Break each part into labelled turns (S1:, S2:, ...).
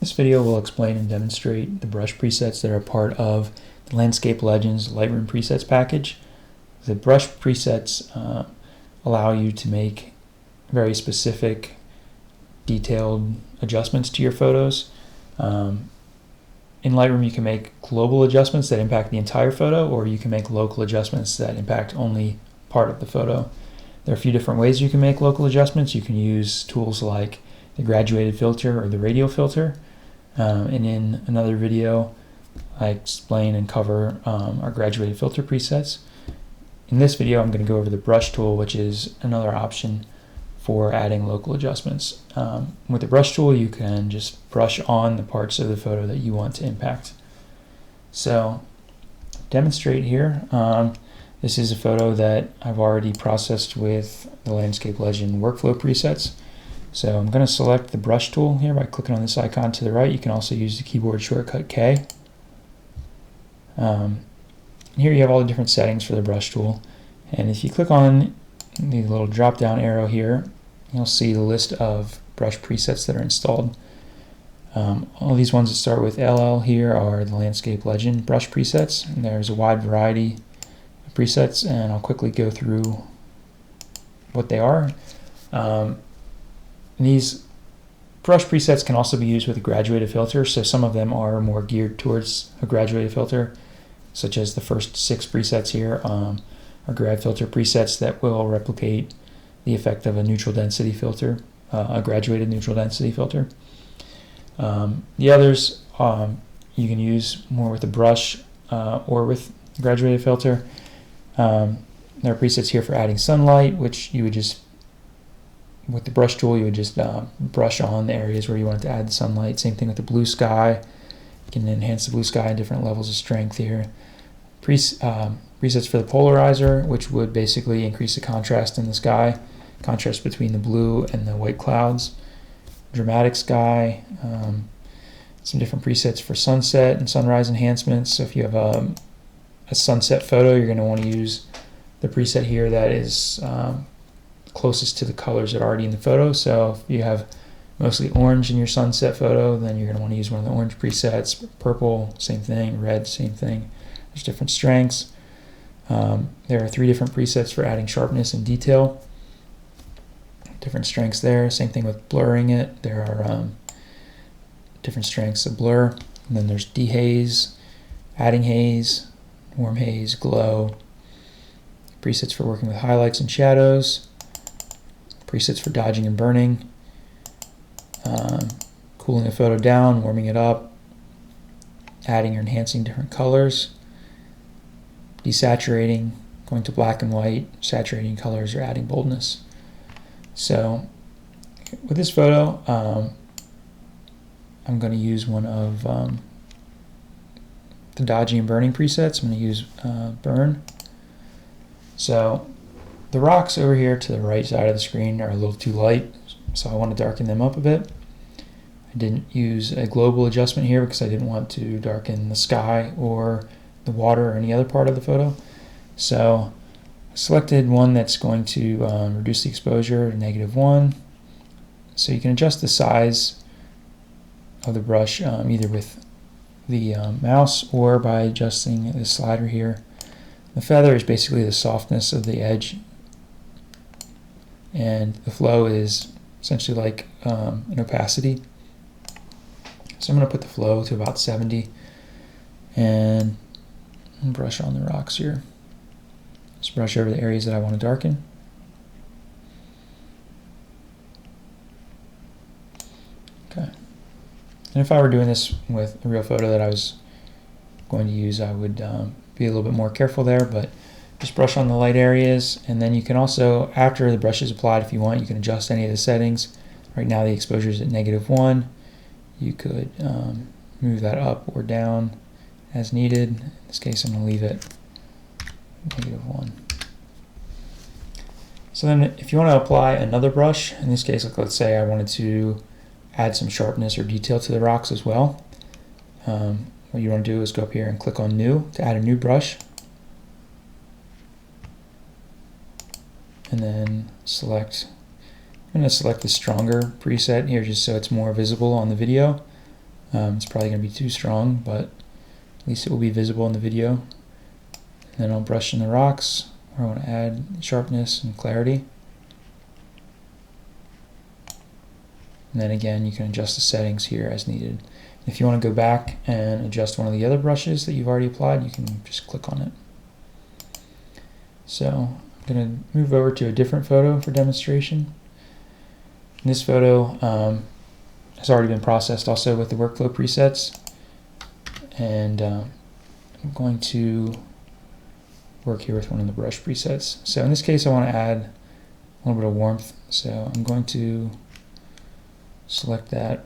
S1: This video will explain and demonstrate the brush presets that are part of the Landscape Legends Lightroom presets package. The brush presets allow you to make very specific, detailed adjustments to your photos. In Lightroom, you can make global adjustments that impact the entire photo, or you can make local adjustments that impact only part of the photo. There are a few different ways you can make local adjustments. You can use tools like the graduated filter or the radial filter. And in another video, I explain and cover our graduated filter presets. In this video, I'm going to go over the brush tool, which is another option for adding local adjustments. With the brush tool, you can just brush on the parts of the photo that you want to impact. So, demonstrate here. This is a photo that I've already processed with the Landscape Legend workflow presets. So I'm going to select the brush tool here by clicking on this icon to the right. You can also use the keyboard shortcut K. Here you have all the different settings for the brush tool. And if you click on the little drop down arrow here, you'll see the list of brush presets that are installed. All these ones that start with LL here are the Landscape Legend brush presets. And there's a wide variety of presets, and I'll quickly go through what they are. These brush presets can also be used with a graduated filter, so some of them are more geared towards a graduated filter, such as the first 6 presets here are grad filter presets that will replicate the effect of a neutral density filter, a graduated neutral density filter. The others you can use more with a brush or with a graduated filter. There are presets here for adding sunlight, which you would just, with the brush tool, you would just brush on the areas where you want to add the sunlight. Same thing with the blue sky. You can enhance the blue sky in different levels of strength here. Presets for the polarizer, which would basically increase the contrast in the sky, contrast between the blue and the white clouds. Dramatic sky. Some different presets for sunset and sunrise enhancements. So if you have a sunset photo, you're going to want to use the preset here that is closest to the colors that are already in the photo. So if you have mostly orange in your sunset photo, then you're going to want to use one of the orange presets. Purple, same thing. Red, same thing. There's different strengths. There are 3 different presets for adding sharpness and detail. Different strengths there. Same thing with blurring it. There are different strengths of blur. And then there's dehaze, adding haze, warm haze, glow. Presets for working with highlights and shadows. Presets for dodging and burning, cooling a photo down, warming it up, adding or enhancing different colors, desaturating, going to black and white, saturating colors, or adding boldness. So with this photo, I'm going to use one of the dodging and burning presets. I'm going to use burn. So the rocks over here to the right side of the screen are a little too light, so I want to darken them up a bit. I didn't use a global adjustment here because I didn't want to darken the sky or the water or any other part of the photo. So I selected one that's going to reduce the exposure to -1. So you can adjust the size of the brush either with the mouse or by adjusting the slider here. The feather is basically the softness of the edge, and the flow is essentially like an opacity. So I'm going to put the flow to about 70 and brush on the rocks here. Just brush over the areas that I want to darken. Okay. And if I were doing this with a real photo that I was going to use, I would be a little bit more careful there, but just brush on the light areas. And then you can also, after the brush is applied, if you want, you can adjust any of the settings. Right now the exposure is at -1. You could move that up or down as needed. In this case, I'm going to leave it -1. So then if you want to apply another brush, in this case, like let's say I wanted to add some sharpness or detail to the rocks as well, what you want to do is go up here and click on New to add a new brush. And then I'm going to select the stronger preset here just so it's more visible on the video. It's probably going to be too strong, but at least it will be visible in the video. And then I'll brush in the rocks where I want to add sharpness and clarity. And then again, you can adjust the settings here as needed. If you want to go back and adjust one of the other brushes that you've already applied, you can just click on it. So I'm going to move over to a different photo for demonstration. And this photo has already been processed also with the workflow presets. And I'm going to work here with one of the brush presets. So in this case, I want to add a little bit of warmth. So I'm going to select that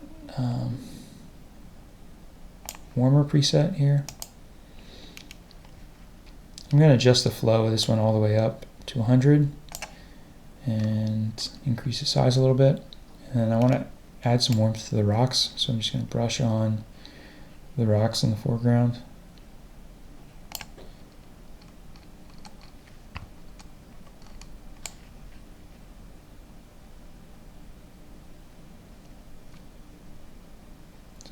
S1: warmer preset here. I'm going to adjust the flow of this one all the way up to 100 and increase the size a little bit. And then I want to add some warmth to the rocks, so I'm just going to brush on the rocks in the foreground.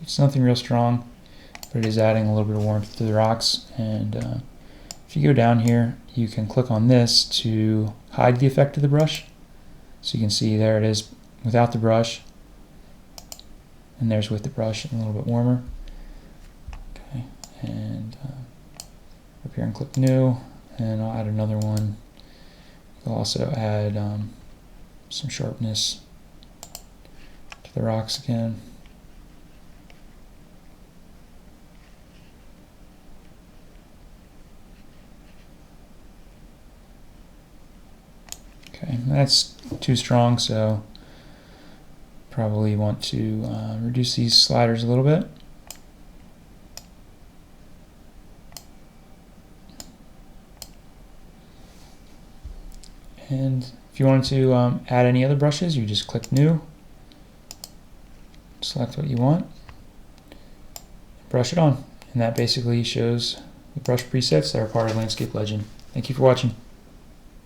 S1: It's nothing real strong, but it is adding a little bit of warmth to the rocks. And if you go down here, you can click on this to hide the effect of the brush. So you can see there it is without the brush, and there's with the brush and a little bit warmer. Okay, and up here and click new, and I'll add another one. I'll also add some sharpness to the rocks again. Okay, that's too strong, so probably want to reduce these sliders a little bit. And if you wanted to add any other brushes, you just click new, select what you want, brush it on. And that basically shows the brush presets that are part of Landscape Legend. Thank you for watching.